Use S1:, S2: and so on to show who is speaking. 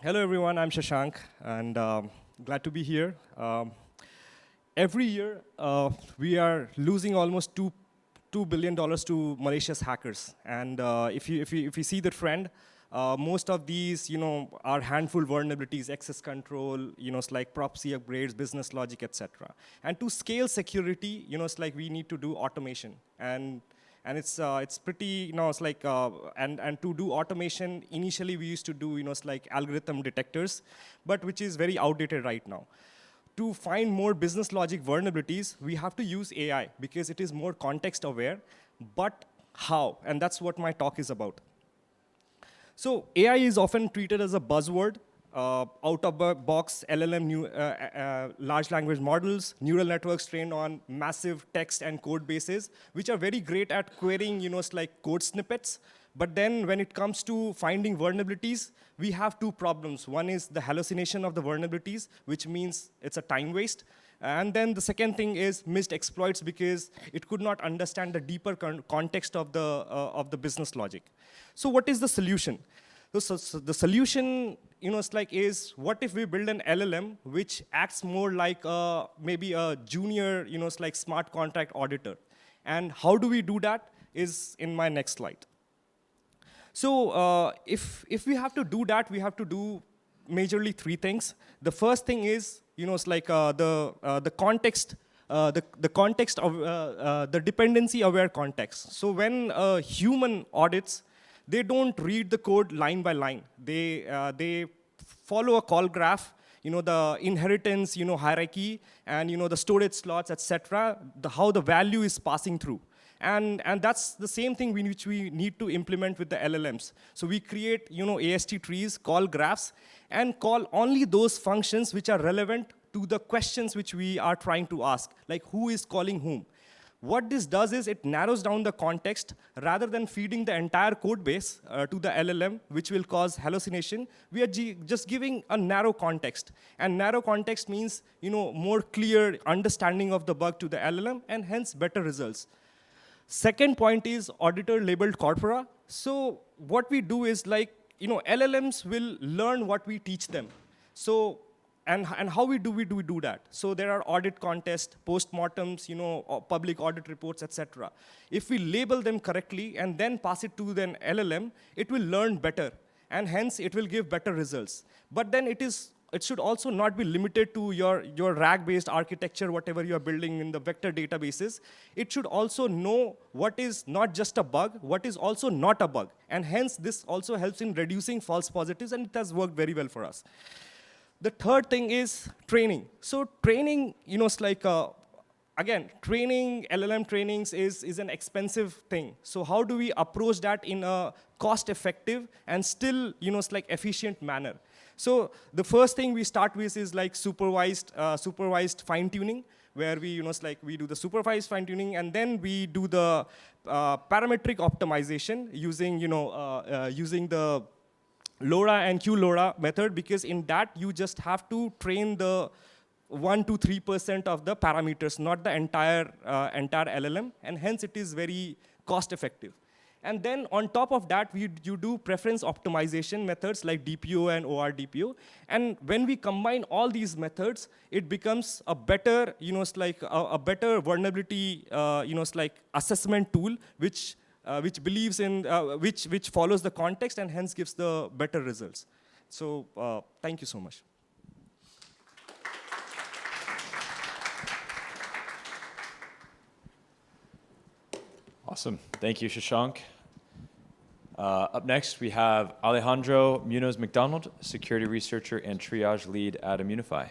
S1: Hello, everyone. I'm Shashank, and glad to be here. Every year, we are losing almost $2 billion to malicious hackers. And if you see the trend, most of these, are handful vulnerabilities, access control, it's like proxy upgrades, business logic, etc. And to scale security, it's like we need to do automation. And it's pretty, it's like, and to do automation, initially we used to do, it's like algorithm detectors, but which is very outdated right now. To find more business logic vulnerabilities, we have to use AI because it is more context aware, but how? And that's what my talk is about. So AI is often treated as a buzzword, out-of-box LLM, large language models, neural networks trained on massive text and code bases, which are very great at querying, like code snippets. But then when it comes to finding vulnerabilities, we have two problems. One is the hallucination of the vulnerabilities, which means it's a time waste. And then the second thing is missed exploits because it could not understand the deeper context of the business logic. So what is the solution? So the solution, is what if we build an LLM which acts more like maybe a junior, like smart contract auditor. And how do we do that is in my next slide. So if we have to do that, we have to do majorly three things. The first thing is, it's like the context, the context of the dependency-aware context. So when a human audits, they don't read the code line by line. They follow a call graph, the inheritance, hierarchy, and the storage slots, etc. How the value is passing through. And that's the same thing which we need to implement with the LLMs. So we create AST trees, call graphs, and call only those functions which are relevant to the questions which we are trying to ask, like who is calling whom. What this does is it narrows down the context. Rather than feeding the entire code base to the LLM, which will cause hallucination, we are just giving a narrow context. And narrow context means more clear understanding of the bug to the LLM, and hence better results. Second point is auditor-labeled corpora. So what we do is like, LLMs will learn what we teach them. So, and how we do that? So there are audit contests, postmortems, public audit reports, etc. If we label them correctly and then pass it to an LLM, it will learn better, and hence it will give better results. But then it should also not be limited to your RAG-based architecture, whatever you are building in the vector databases. It should also know what is not just a bug, what is also not a bug. And hence, this also helps in reducing false positives, and it has worked very well for us. The third thing is training. So training, it's like, again, training, LLM trainings is an expensive thing. So how do we approach that in a cost-effective and still, it's like efficient manner? So the first thing we start with is like supervised fine-tuning, where we, it's like we do the supervised fine-tuning, and then we do the parametric optimization using, using the LoRa and QLoRa method, because in that you just have to train the 1 to 3% of the parameters, not the entire LLM, and hence it is very cost-effective. And then on top of that, you do preference optimization methods like DPO and ORDPO. And when we combine all these methods, it becomes a better, it's like a better vulnerability, it's like assessment tool, which believes in, which follows the context and hence gives the better results. So thank you so much.
S2: Awesome. Thank you, Shashank. Up next, we have Alejandro Munoz McDonald, security researcher and triage lead at Immunify.